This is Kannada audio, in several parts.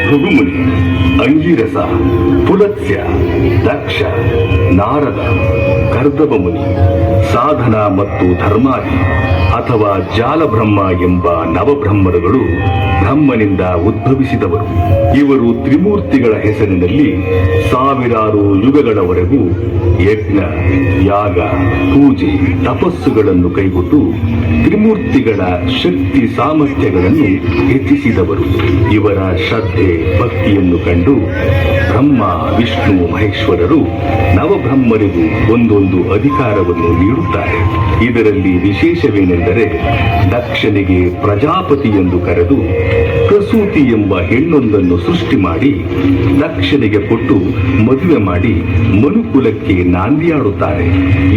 ಭೃಗುಮುನಿ, ಅಂಗೀರಸ, ಪುಲತ್ಸ್ಯ, ದಕ್ಷ, ನಾರದ, ಕರ್ದಮ ಮುನಿ, ಸಾಧನ ಮತ್ತು ಧರ್ಮಾದಿ ಅಥವಾ ಜಾಲಬ್ರಹ್ಮ ಎಂಬ ನವಬ್ರಹ್ಮರುಗಳು ಬ್ರಹ್ಮನಿಂದ ಉದ್ಭವಿಸಿದವರು. ಇವರು ತ್ರಿಮೂರ್ತಿಗಳ ಹೆಸರಿನಲ್ಲಿ ಸಾವಿರಾರು ಯುಗಗಳವರೆಗೂ ಯಜ್ಞ, ಯಾಗ, ಪೂಜೆ, ತಪಸ್ಸುಗಳನ್ನು ಕೈಗೊಂಡು ತ್ರಿಮೂರ್ತಿಗಳ ಶಕ್ತಿ ಸಾಮರ್ಥ್ಯಗಳನ್ನು ಹೆಚ್ಚಿಸಿದವರು. ಇವರ ಶ್ರದ್ಧೆ, ಭಕ್ತಿಯನ್ನು ಕಂಡು ಬ್ರಹ್ಮ, ವಿಷ್ಣು, ಮಹೇಶ್ವರರು ನವಬ್ರಹ್ಮರಿಗೂ ಒಂದೊಂದು ಅಧಿಕಾರವನ್ನು ನೀಡುತ್ತಾರೆ. ಇದರಲ್ಲಿ ವಿಶೇಷವೇನೆಂದರೆ, ದಕ್ಷನಿಗೆ ಪ್ರಜಾಪತಿ ಎಂದು ಕರೆದು ಪ್ರಸೂತಿ ಎಂಬ ಹೆಣ್ಣೊಂದನ್ನು ಸೃಷ್ಟಿ ಮಾಡಿ ದಕ್ಷನಿಗೆ ಕೊಟ್ಟು ಮದುವೆ ಮಾಡಿ ಮನುಕುಲಕ್ಕೆ ನಾಂದಿಯಾಡುತ್ತಾರೆ.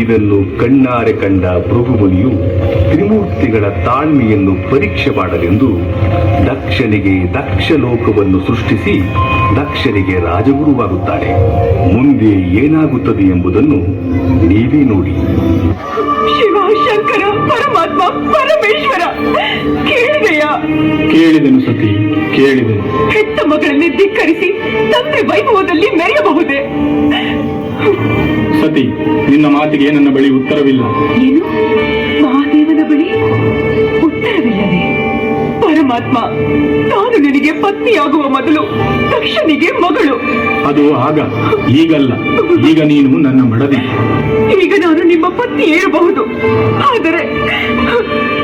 ಇದನ್ನು ಕಣ್ಣಾರೆ ಕಂಡ ಭೃಗುಮುನಿಯು ತ್ರಿಮೂರ್ತಿಗಳ ತಾಳ್ಮೆಯನ್ನು ಪರೀಕ್ಷೆ ಮಾಡಲೆಂದು ದಕ್ಷನಿಗೆ ದಕ್ಷಲೋಕವನ್ನು ಸೃಷ್ಟಿಸಿ ದಕ್ಷನಿಗೆ ರಾಜಗುರುವಾಗುತ್ತಾರೆ. ಮುಂದೆ ಏನಾಗುತ್ತದೆ ಎಂಬುದನ್ನು ನೀವೇ ನೋಡಿ. ಶಿವ, ಶಂಕರ, ಪರಮಾತ್ಮ, ಪರಮೇಶ್ವರ, ಕೇಳಿದೆಯಾ? ಕೇಳಿದೆನು ಸತಿ, ಕೇಳಿದೆನು. ಹೆತ್ತ ಮಗಳನ್ನೇ ಧಿಕ್ಕರಿಸಿ ತಂತ್ರಿ ವೈಭವದಲ್ಲಿ ಮೆರೆಯಬಹುದೇ? ಸತಿ, ನಿನ್ನ ಮಾತಿಗೆ ನನ್ನ ಬಳಿ ಉತ್ತರವಿಲ್ಲ. ಏನು? ಮಹಾದೇವನ ಬಳಿ ಉತ್ತರವಿಲ್ಲವೇ? ಪರಮಾತ್ಮ, ನಾನು ನಿನಗೆ ಪತ್ನಿಯಾಗುವ ಮೊದಲು ದಕ್ಷನಿಗೆ ಮಗಳು. ಅದು ಆಗ, ಈಗಲ್ಲ. ಈಗ ನೀನು ನನ್ನ ಮಡದಿ. ಈಗ ನಾನು ನಿಮ್ಮ ಪತ್ನಿ ಇರಬಹುದು, ಆದರೆ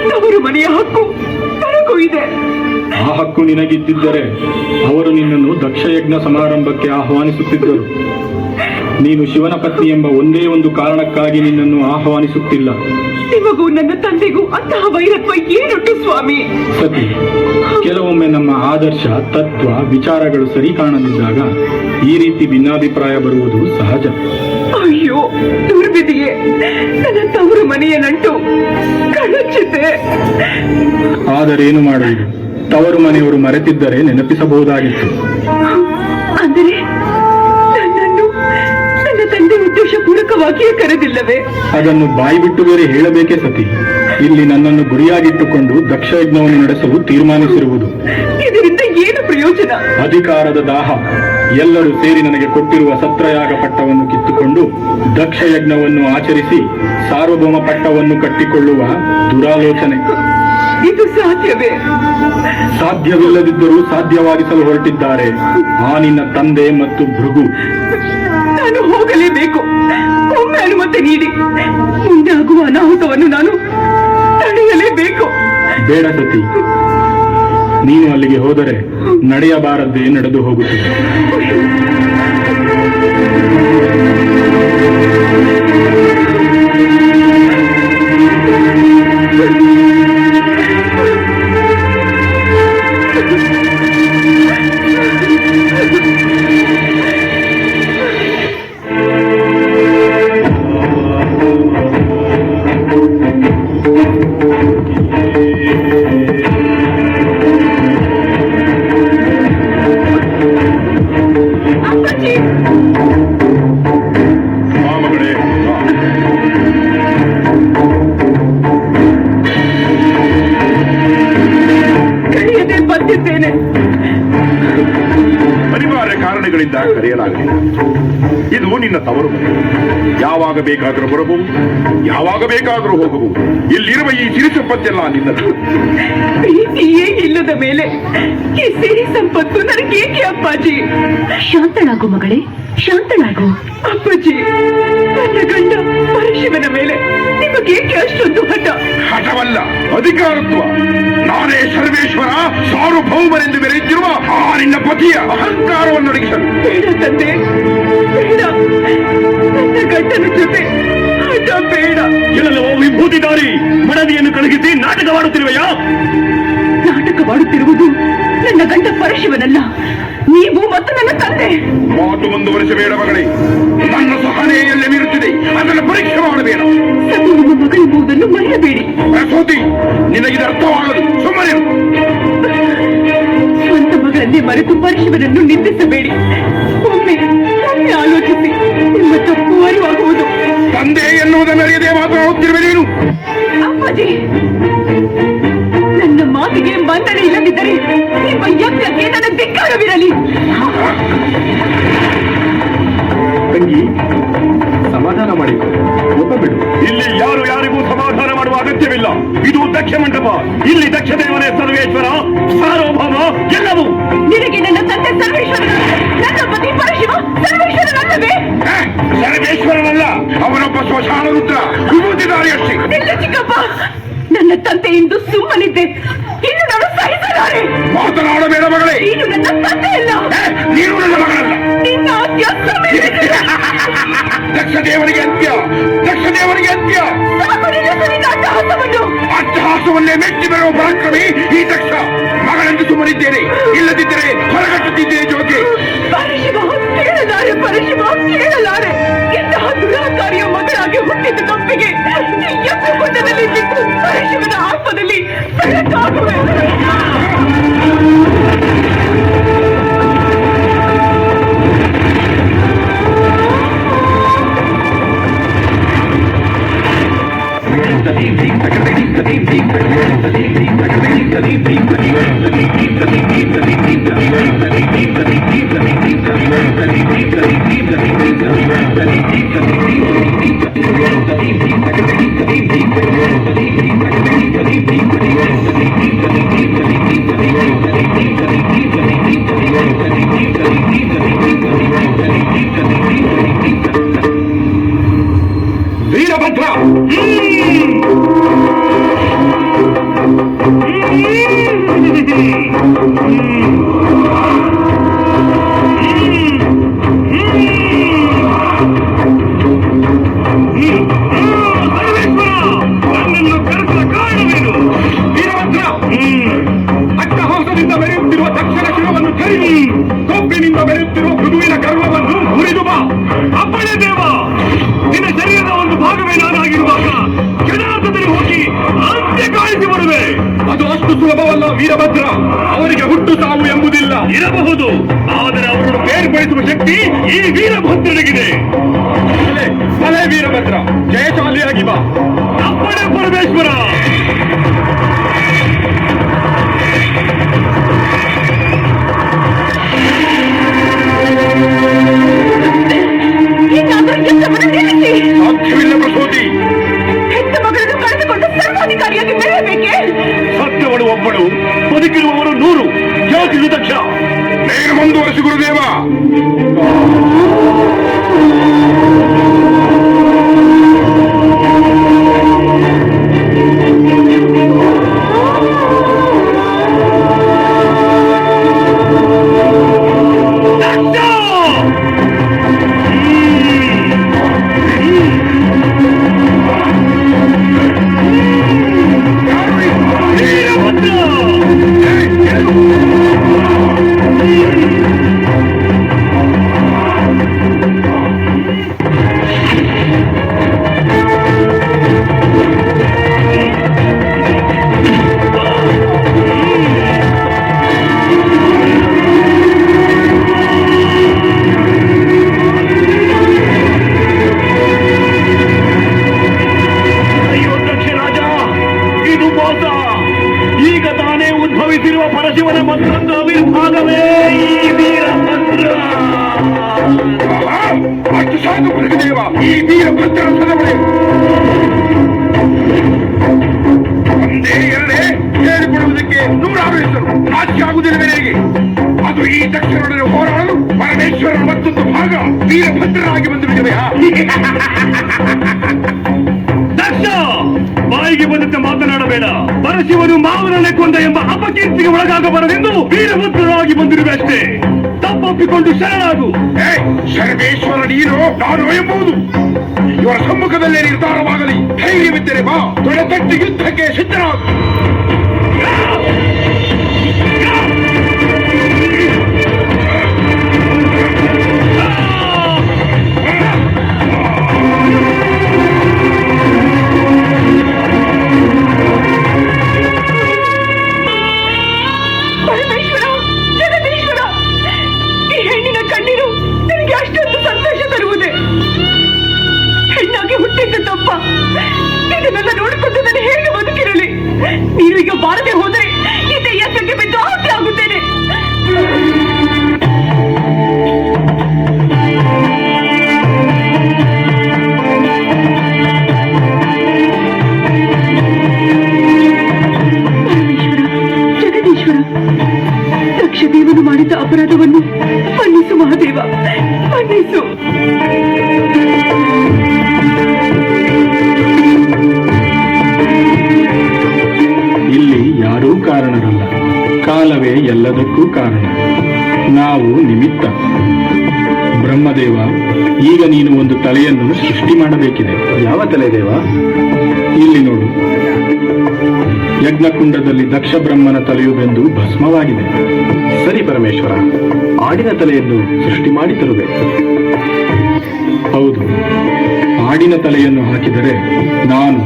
ತವರು ಮನೆಯ ಹಕ್ಕು ನನಗೂ ಇದೆ. ಆ ಹಕ್ಕು ನಿನಗಿದ್ದಿದ್ದರೆ ಅವರು ನಿನ್ನನ್ನು ದಕ್ಷಯಜ್ಞ ಸಮಾರಂಭಕ್ಕೆ ಆಹ್ವಾನಿಸುತ್ತಿದ್ದರು. ನೀನು ಶಿವನ ಪತ್ನಿ ಎಂಬ ಒಂದೇ ಒಂದು ಕಾರಣಕ್ಕಾಗಿ ನಿನ್ನನ್ನು ಆಹ್ವಾನಿಸುತ್ತಿಲ್ಲ. ನಿಮಗೂ ನನ್ನ ತಂದೆಗೂ ಅಂತಹ ವೈರತ್ವ ಏನುಂಟು ಸ್ವಾಮಿ? ಸತಿ, ಕೆಲವೊಮ್ಮೆ ನಮ್ಮ ಆದರ್ಶ, ತತ್ವ, ವಿಚಾರಗಳು ಸರಿ ಕಾಣದಿದ್ದಾಗ ಈ ರೀತಿ ಭಿನ್ನಾಭಿಪ್ರಾಯ ಬರುವುದು ಸಹಜ. ಅಯ್ಯೋ ದುರ್ವಿಧಿಯೇ, ನನ್ನ ತವರು ಮನೆಯ ನಂಟು ಕಳಚಿದೆ. ಆದರೇನು ಮಾಡುವುದು? ತವರು ಮನೆಯವರು ಮರೆತಿದ್ದರೆ ನೆನಪಿಸಬಹುದಾಗಿತ್ತು. ಅಂದರೆ ನನ್ನನ್ನು ನನ್ನ ತಂದೆ ಉದ್ದೇಶ ಪೂರಕವಾಗಿಯೇ ಕರೆದಿಲ್ಲವೇ? ಅದನ್ನು ಬಾಯಿ ಬಿಟ್ಟು ಬೇರೆ ಹೇಳಬೇಕೇ ಸತಿ. ಇಲ್ಲಿ ನನ್ನನ್ನು ಗುರಿಯಾಗಿಟ್ಟುಕೊಂಡು ದಕ್ಷಯಜ್ಞವನ್ನು ನಡೆಸಲು ತೀರ್ಮಾನಿಸಿರುವುದು. ಇದರಿಂದ ಏನು ಪ್ರಯೋಜನ? ಅಧಿಕಾರದ ದಾಹ. ಎಲ್ಲರೂ ಸೇರಿ ನನಗೆ ಕೊಟ್ಟಿರುವ ಸತ್ರಯಾಗ ಪಟ್ಟವನ್ನು ಕಿತ್ತುಕೊಂಡು ದಕ್ಷಯಜ್ಞವನ್ನು ಆಚರಿಸಿ ಸಾರ್ವಭೌಮ ಪಟ್ಟವನ್ನು ಕಟ್ಟಿಕೊಳ್ಳುವ ದುರಾಲೋಚನೆ. ಇದು ಸಾಧ್ಯವೇ? ಸಾಧ್ಯವಿಲ್ಲದಿದ್ದರೂ ಸಾಧ್ಯವಾಗಿಸಲು ಹೊರಟಿದ್ದಾರೆ ಆ ನಿನ್ನ ತಂದೆ ಮತ್ತು ಭೃಗು. ನಾನು ಹೋಗಲೇಬೇಕು. ಒಮ್ಮೆ ಅನುಮತಿ ನೀಡಿ. ಮುಂದೆ ಆಗುವ ಅನಾಹುತವನ್ನು ನಾನು ತಡೆಯಲೇಬೇಕು. ಬೇಡ ಸತಿ, ನೀನು ಅಲ್ಲಿಗೆ ಹೋದರೆ ನಡೆಯಬಾರದ್ದೇ ನಡೆದು ಹೋಗುತ್ತದೆ. ಅನಿವಾರ್ಯ ಕಾರಣಗಳಿಂದ ಕರೆಯಲಾಗಲಿಲ್ಲ. ಇದು ನಿನ್ನ ತವರು ಮನೆ. ಯಾವಾಗ ಬೇಕಾದರೂ ಬರಬಹುದು, ಯಾವಾಗ ಬೇಕಾದರೂ ಹೋಗಬಹುದು. ಇಲ್ಲಿರುವ ಈ ಸಿರಿ ಸಂಪತ್ತೆಲ್ಲ ನಿನ್ನದು. ಪ್ರೀತಿಯೇ ಇಲ್ಲದ ಮೇಲೆ ಈ ಸಿರಿ ಸಂಪತ್ತು ನನಗೇಕೆ ಅಪ್ಪಾಜಿ? ಶಾಂತಳಾಗು ಮಗಳೇ, ಶಾಂತಳಾಗು. ಅಪ್ಪಾಜಿ, ನನ್ನ ಗಂಡ ಪರಶಿವನ ಮೇಲೆ ನಿಮಗೇಕೆ ಅಷ್ಟೊಂದು ಹಠ? ಹಠವಲ್ಲ, ಅಧಿಕಾರತ್ವ. ನಾನೇ ಸರ್ವೇಶ್ವರ, ಸಾರ್ವಭೌಮನೆಂದು ಮೆರೆಯುತ್ತಿರುವ ಆ ನಿನ್ನ ಪತಿಯ ಅಹಂಕಾರವನ್ನು ಅಡಗಿಸಲು. ಬೇಡ ತಂದೆ, ಬೇಡ. ನನ್ನ ಗಂಡನ ಜೊತೆ ಹಠ ಬೇಡ. ಎಲ್ಲೋ ವಿಭೂತಿದಾರಿ ಮಡದಿಯನ್ನು ಕಳುಹಿಸಿ ನಾಟಕವಾಡುತ್ತಿರುವೆಯಾ? ನಾಟಕವಾಡುತ್ತಿರುವುದು ನನ್ನ ಗಂಡ ಪರಶಿವನಲ್ಲ, ನೀವು ಮತ್ತು ನನ್ನ ತಂದೆ. ಮಾತು ಮುಂದುವರಿಸಬೇಡ ಮಗಳೇ. ನನ್ನ ಸಹನೆಯಲ್ಲಿ ಮೀರುತ್ತಿದೆ, ಅದನ್ನು ಪರೀಕ್ಷೆ ಮಾಡಬೇಡ. ಸತ್ತು ನಿಮ್ಮ ಮಗಳೆಂಬುದನ್ನು ಮರೆಯಬೇಡಿ. ಪ್ರಸೂತಿ, ನಿನಗಿದು ಅರ್ಥವಾಗದು. ಸುಮ್ಮನೆ ಸ್ವಂತ ಮಗಳನ್ನೇ ಮರೆತು ಪರಶಿವನನ್ನು ನಿಂದಿಸಬೇಡಿ. ಒಮ್ಮೆ ಒಮ್ಮೆ ಆಲೋಚಿಸಿ, ನಿಮ್ಮ ತಪ್ಪು ಅರಿವಾಗುವುದು. ತಂದೆ ಎನ್ನುವುದನ್ನು ಅರಿಯದೆ ಮಾತನಾಡುತ್ತಿರುವೆ ನೀನು. ಅಪ್ಪಾಜಿ, ನನ್ನ ಮಾತಿಗೆ ಮನ್ನಣೆ ಇಲ್ಲದಿದ್ದರೆ ನಿಮ್ಮ ಯಜ್ಞಕ್ಕೆ ನನ್ನ ಧಿಕ್ಕಾರವಿರಲಿ. ತಂಗಿ, ಸಮಾಧಾನ ಮಾಡಿಕೊ, ಒಪ್ಪ ಬಿಡು. ಇಲ್ಲಿ ಯಾರು ಯಾರಿಗೂ ಸಮಾಧಾನ ಮಾಡುವ ಅಗತ್ಯವಿಲ್ಲ. ಇದು ದಕ್ಷ ಮಂಟಪ. ಇಲ್ಲಿ ದಕ್ಷ ದೇವನೇ ಸರ್ವೇಶ್ವರ, ಸಾರ್ವಭೌಮ, ಎಲ್ಲವೂ. ನಿನಗೆ ನನ್ನ ತಂದೆ ಸರ್ವೇಶ್ವರ, ನನ್ನ ಪತಿ ಪರಶಿವ ಸರ್ವೇಶ್ವರನಲ್ಲವೇ? ಸರ್ವೇಶ್ವರನಲ್ಲ, ಅವನೊಬ್ಬ ಶ್ಮಶಾನ ರುದ್ರ, ವಿಭೂತಿದಾರಿಯಷ್ಟೇ. ಇಲ್ಲ ಚಿಕ್ಕಪ್ಪ, ನನ್ನ ತಂದೆ ಇಂದು ಸುಮ್ಮನಿದ್ದೆ, ಇನ್ನು ನಾನು ಸಹಿಸಲಾರೆ. ಮಾತನಾಡಬೇಡ ಮಗಳೇ. ನೀನು ನನ್ನ ತಂದೆ ಇಲ್ಲ. ನೀನು ನನ್ನ ಮಗಳಲ್ಲ. ನಿನ್ನ ದಕ್ಷ ದೇವರಿಗೆ ಅಂತ್ಯ, ದಕ್ಷ ದೇವರಿಗೆ ಅಂತ್ಯ. ಅಟ್ಟಹಾಸವನ್ನೇ ಮೆಚ್ಚಿ ಬರುವ ಪರಾಕ್ರಮಿ ಈ ದಕ್ಷ. ಮಗಳೆಂದು ಸುಮ್ಮನಿದ್ದೇನೆ, ಇಲ್ಲದಿದ್ದರೆ ಹೊರಗಟ್ಟುತ್ತಿದ್ದೇನೆ ಜೋಕೆ. ಪರಶಿವ ಕೇಳಲಾರೆ, ಪರಶಿವ ಕೇಳಲಾರೆ. ಇಂತಹ ದುರಾಕಾರಿಯ ಮಗಳಾಗಿ ಹುಟ್ಟಿದ ತಪ್ಪಿಗೆ ಯಜ್ಞಕುಂಡದಲ್ಲಿ ಬಿದ್ದು ಪರಶಿವನ ಆತ್ಮದಲ್ಲಿ ಬೆಳಕಾಗುವೆ. ವೀರಭದ್ರ, ಅಟ್ಟಹಾಸದಿಂದ ಬೆರೆಯುತ್ತಿರುವ ದಕ್ಷಿಣ ಶಿವವನ್ನು ಕರಿ, ಕೊಬ್ಬಿನಿಂದ ಬೆರೆಯುತ್ತಿರುವ ಮೃದುವಿನ ಗರ್ವವನ್ನು ಮುರಿದು ಬಾ. ಅಪ್ಪಣೆ ದೇವ, ನಿನ್ನ ಶರೀರದ ಒಂದು ಭಾಗವೇ ನಾನಾಗಿರುವಾಗ ಜನಾರ್ದದಲ್ಲಿ ಹೋಗಿ ಅಂತ್ಯ ಕಾಯಿಸಿ ಬರುವೆ. ಅದು ಅಷ್ಟು ಸುಲಭವಲ್ಲ ವೀರಭದ್ರ. ಅವರಿಗೆ ಹುಟ್ಟು ಸಾವು ಎಂಬುದಿಲ್ಲ. ಇರಬಹುದು, ಆದರೆ ಅವರನ್ನು ಬೇರ್ಪಡಿಸುವ ಶಕ್ತಿ ಈ ವೀರಭದ್ರನಿಗಿದೆ. ಭಲೆ ವೀರಭದ್ರ, ಜಯಶಾಲಿಯಾಗಿ ಬಾ. ಅಪ್ಪಣೆ ಪರಮೇಶ್ವರ. ಸಾಧ್ಯವಿಲ್ಲ ಪ್ರಸೂತಿ. ಹೆತ್ತ ಮಗಳನ್ನು ಕಳೆದುಕೊಂಡು ಸರ್ವಾಧಿಕಾರಿಯಾಗಿ ಬೆಳೆಯಬೇಕೆ? ಸತ್ಯವಳು ಒಬ್ಬಳು, ಬದುಕಿರುವವರು 100. ಯೋಚಿಸು ದಕ್ಷ. ನೇರ ಮುಂದುವರೆಸಿ ಗುರುದೇವ. ಪರಶಿವನ ಮತ್ತೊಂದು ಆವಿರ್ಭಾಗವೇ ಈ ವೀರಭದ್ರ. ಅಷ್ಟು ಸಾಕು ಗುರುದೇವ, ಈ ವೀರಭದ್ರ ಸದವಳೆ. ಒಂದೇ ಎರಡೇ ಹೇಳಿಕೊಡುವುದಕ್ಕೆ 100 ಹೆಸರು. ನಾಚಿಕೆ ಆಗುವುದಿಲ್ಲ ನನಗೆ. ಅದು ಈ ದಕ್ಷಿಣೊಡನೆ ಹೋರಾಡಲು ಪರಮೇಶ್ವರನ ಮತ್ತೊಂದು ಭಾಗ ವೀರಭದ್ರನಾಗಿ ಬಂದು ಬಿಡುವೆ. ದಕ್ಷ, ಬಾಯಿಗೆ ಬಂದಂತೆ ಮಾತನಾಡಬೇಡ. ಪರಶಿವನು ಮಾವನನ್ನೇ ಕೊಂದ ಎಂಬ ಅಪಕೀರ್ತಿಗೆ ಒಳಗಾಗಬಾರದೆಂದು ವೀರಭದ್ರನಾಗಿ ಬಂದಿರುವೆ ಅಷ್ಟೇ. ತಪ್ಪೊಪ್ಪಿಕೊಂಡು ಶರಣಾಗು. ಸರ್ವೇಶ್ವರ ನೀನು, ನಾನು ಎಂಬುದು ಇವರ ಸಮ್ಮುಖದಲ್ಲೇ ನಿರ್ಧಾರವಾಗಲಿ. ಧೈರ್ಯವಿದ್ದರೆ ಬಾ, ತೊಡೆತಟ್ಟಿ ಯುದ್ಧಕ್ಕೆ ಸಿದ್ಧರಾಗು. ನೀನು ಈಗ ಬಾರದೆ ಹೋದರೆ ಹಿಂದೆ ಎತ್ತಕ್ಕೆ ಬಿದ್ದು ಆಹುತಿ ಆಗುತ್ತೇನೆ. ದಕ್ಷದೇವನು ಮಾಡಿದ ಅಪರಾಧವನ್ನು ಮನ್ನಿಸು ಮಹಾದೇವ, ಮನ್ನಿಸು. ಇಲ್ಲಿ ಯಾರೂ ಕಾರಣರಲ್ಲ, ಕಾಲವೇ ಎಲ್ಲದಕ್ಕೂ ಕಾರಣ. ನಾವು ನಿಮಿತ್ತ. ಬ್ರಹ್ಮದೇವ, ಈಗ ನೀನು ಒಂದು ತಲೆಯನ್ನು ಸೃಷ್ಟಿ ಮಾಡಬೇಕಿದೆ. ಯಾವ ತಲೆ ದೇವ? ಇಲ್ಲಿ ನೋಡು, ಯಜ್ಞಕುಂಡದಲ್ಲಿ ದಕ್ಷ ಬ್ರಹ್ಮನ ತಲೆಯು ಬೆಂದು ಭಸ್ಮವಾಗಿದೆ. ಸರಿ ಪರಮೇಶ್ವರ, ಆಡಿನ ತಲೆಯನ್ನು ಸೃಷ್ಟಿ ಮಾಡಿ ತರುವೆ. ಹೌದು, ಆಡಿನ ತಲೆಯನ್ನು ಹಾಕಿದರೆ ನಾನು,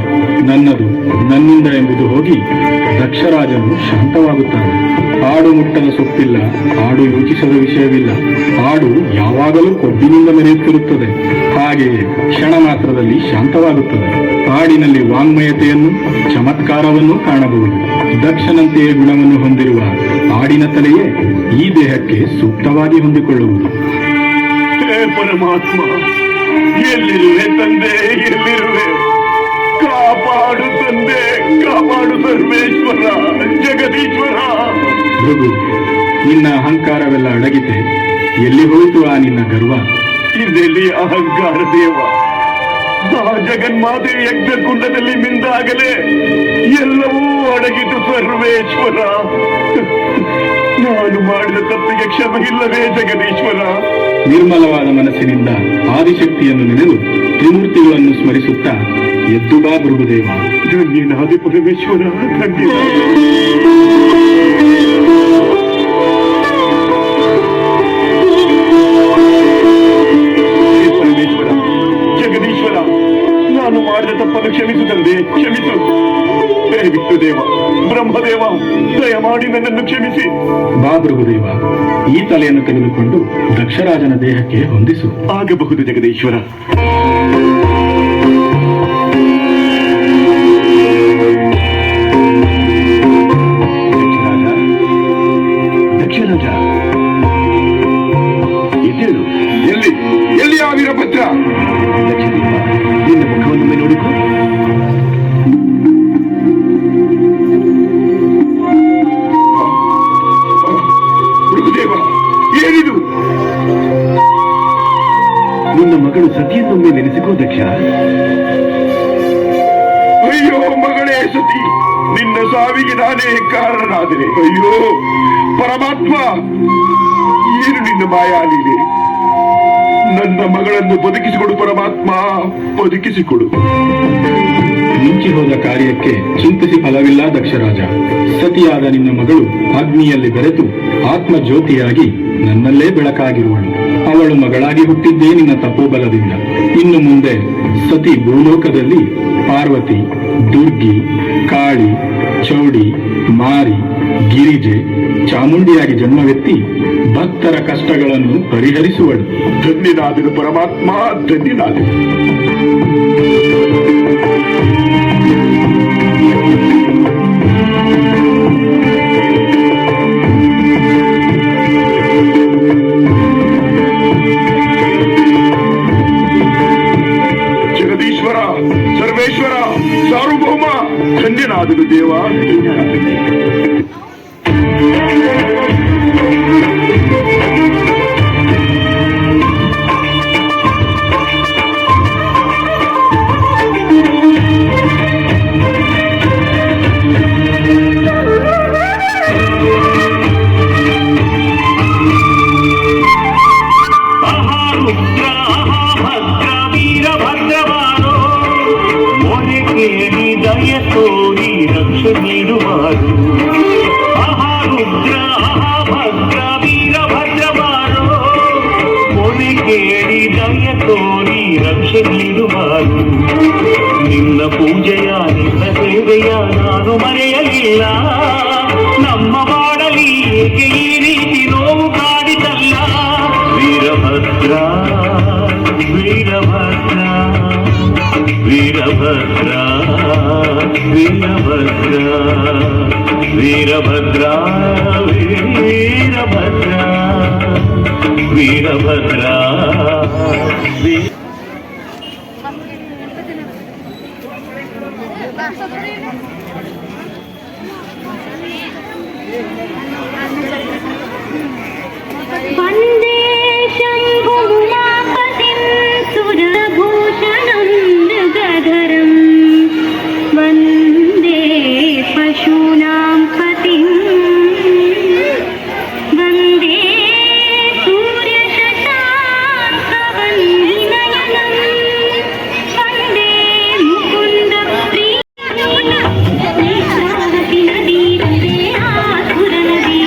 ನನ್ನದು, ನನ್ನಿಂದ ಎಂಬುದು ಹೋಗಿ ದಕ್ಷರಾಜನು ಶಾಂತವಾಗುತ್ತಾನೆ. ಆಡು ಮುಟ್ಟದ ಸೊಪ್ಪಿಲ್ಲ, ಆಡು ಯೋಚಿಸದ ವಿಷಯವಿಲ್ಲ. ಆಡು ಯಾವಾಗಲೂ ಕೊಬ್ಬಿನಿಂದ ಮೆರೆಯುತ್ತಿರುತ್ತದೆ. ಹಾಗೆಯೇ ಕ್ಷಣ ಮಾತ್ರದಲ್ಲಿ ಶಾಂತವಾಗುತ್ತದೆ. ಆಡಿನಲ್ಲಿ ವಾಂಗ್ಮಯತೆಯನ್ನು, ಚಮತ್ಕಾರವನ್ನು ಕಾಣಬಹುದು. ದಕ್ಷನಂತೆಯೇ ಗುಣವನ್ನು ಹೊಂದಿರುವ ಆಡಿನ ತಲೆಯೇ ಈ ದೇಹಕ್ಕೆ ಸೂಕ್ತವಾಗಿ ಹೊಂದಿಕೊಳ್ಳುವುದು. ಹೇ ಪರಮಾತ್ಮ, ಎಲ್ಲಿರುವೆ ತಂದೆ, ಎಲ್ಲಿರುವೆ? ಕಾಪಾಡು ತಂದೆ, ಕಾಪಾಡು ಸರ್ವೇಶ್ವರ, ಜಗದೀಶ್ವರ. ಭೃಗು, ನಿನ್ನ ಅಹಂಕಾರವೆಲ್ಲ ಅಡಗಿತೆ. ಎಲ್ಲಿ ಹೋಯಿತು ಆ ನಿನ್ನ ಗರ್ವ? ಇದೆಲ್ಲಿ ಅಹಂಕಾರ ದೇವ? ಆ ಜಗನ್ಮಾತೆ ಯಜ್ಞಕುಂಡದಲ್ಲಿ ಮಿಂದಾಗಲೇ ಎಲ್ಲವೂ ಅಡಗಿತು ಸರ್ವೇಶ್ವರ. ನಾನು ಮಾಡಿದ ತಪ್ಪಿಗೆ ಕ್ಷಮೆ ಇಲ್ಲವೇ ಜಗದೀಶ್ವರ? ನಿರ್ಮಲವಾದ ಮನಸ್ಸಿನಿಂದ ಆದಿಶಕ್ತಿಯನ್ನು ನೆನೆದು ತ್ರಿಮೂರ್ತಿಗಳನ್ನು ಸ್ಮರಿಸುತ್ತಾ ಎದ್ದು ಬಾ ಭೃಗುದೇವ. ಧನ್ಯನಾದೆ ಪರಮೇಶ್ವರ, ಧನ್ಯನಾದೆ. ಪರಮೇಶ್ವರ, ಜಗದೀಶ್ವರ, ನಾನು ಮಾಡಿದ ತಪ್ಪನ್ನು ಕ್ಷಮಿಸು ತಂದೆ, ಕ್ಷಮಿಸು. ದಯವಿಟ್ಟು ದೇವ, ಬ್ರಹ್ಮದೇವ, ದಯಮಾಡಿ ನನ್ನನ್ನು ಕ್ಷಮಿಸಿ. ಬಾ ಭೃಗುದೇವ, ಈ ತಲೆಯನ್ನು ತೆಗೆದುಕೊಂಡು ದಕ್ಷರಾಜನ ದೇಹಕ್ಕೆ ಹೊಂದಿಸು. ಆಗಬಹುದು ಜಗದೀಶ್ವರ. ದಕ್ಷರಾಜ, ಎದ್ದೇಳು. ಎಲ್ಲಿ ಎಲ್ಲಿ ಆ ವೀರಭದ್ರ? ದಕ್ಷದೇವ, ನಿನ್ನ ಮುಖವನ್ನೊಮ್ಮೆ ನೋಡಿಕೊ. ಮೃಗುದೇವ, ಏನಿದು? ನಿನ್ನ ಮಗಳು ಸತಿಯನ್ನೊಮ್ಮೆ ನೆನೆಸಿಕೋ ದಕ್ಷ. ಅಯ್ಯೋ ಮಗಳೇ ಸತಿ, ನಿನ್ನ ಸಾವಿಗೆ ನಾನೇ ಕಾರಣನಾದರೆ. ಅಯ್ಯೋ ಪರಮಾತ್ಮ, ಏನು ನಿನ್ನ ಮಾಯಾಲೀಲೆ? ನನ್ನ ಮಗಳನ್ನು ಬದುಕಿಸಿಕೊಡು ಪರಮಾತ್ಮ, ಬದುಕಿಸಿಕೊಡು. ಮಿಂಚಿ ಹೋದ ಕಾರ್ಯಕ್ಕೆ ಚಿಂತಿಸಿ ಫಲವಿಲ್ಲ ದಕ್ಷರಾಜ. ಸತಿಯಾದ ನಿನ್ನ ಮಗಳು ಅಗ್ನಿಯಲ್ಲಿ ಬೆರೆತು ಆತ್ಮ ಜ್ಯೋತಿಯಾಗಿ ನನ್ನಲ್ಲೇ ಬೆಳಕಾಗಿರುವಳು. ಅವಳು ಮಗಳಾಗಿ ಹುಟ್ಟಿದ್ದೇ ನಿನ್ನ ತಪೋಬಲದಿಂದ. ಇನ್ನು ಮುಂದೆ ಸತಿ ಭೂಲೋಕದಲ್ಲಿ ಪಾರ್ವತಿ, ದುರ್ಗಿ, ಕಾಳಿ, ಚೌಡಿ, ಮಾರಿ, ಗಿರಿಜೆ, ಚಾಮುಂಡಿಯಾಗಿ ಜನ್ಮವೆತ್ತಿ ಭಕ್ತರ ಕಷ್ಟಗಳನ್ನು ಪರಿಹರಿಸುವಳು. ಧನ್ಯನಾದನು ಪರಮಾತ್ಮ, ಧನ್ಯನಾದನು. ಜಗದೀಶ್ವರ, ಸರ್ವೇಶ್ವರ, ಸಾರ್ವಭೌಮ, ಧನ್ಯನಾದನು ದೇವ, ಧನ್ಯನಾದನು. ನಿನ್ನ ಪೂಜೆಯ ನಿನ್ನ ಸೇವೆಯ ನಾನು ಮರೆಯಲಿಲ್ಲ. ನಮ್ಮ ಮಾಡಲಿ ಏಕೆ ಈ ರೀತಿ ನೋವು ಕಾಡಿತಲ್ಲ. ವೀರಭದ್ರ ವೀರಭದ್ರ ವೀರಭದ್ರ ವೀರಭದ್ರ ವೀರಭದ್ರ ವೀರಭದ್ರ ವೀರಭದ್ರ वन्दे शम्भुमापतिं सुरभूषणं मृगधरं वन्दे पशूनां पतिं वन्दे सूर्यशशाङ्कवन्निनयनं वन्दे मुकुन्दप्रियं नदी आसुरनदी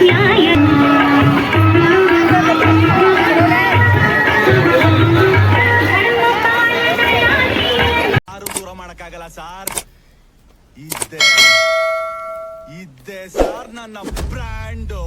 न्याय ಯಾರು ದೂರ ಮಾಡಕ್ಕಾಗಲ್ಲ ಸಾರ್. ಇದ್ದೆ ಸಾರ್ ನನ್ನ ಬ್ರ್ಯಾಂಡು.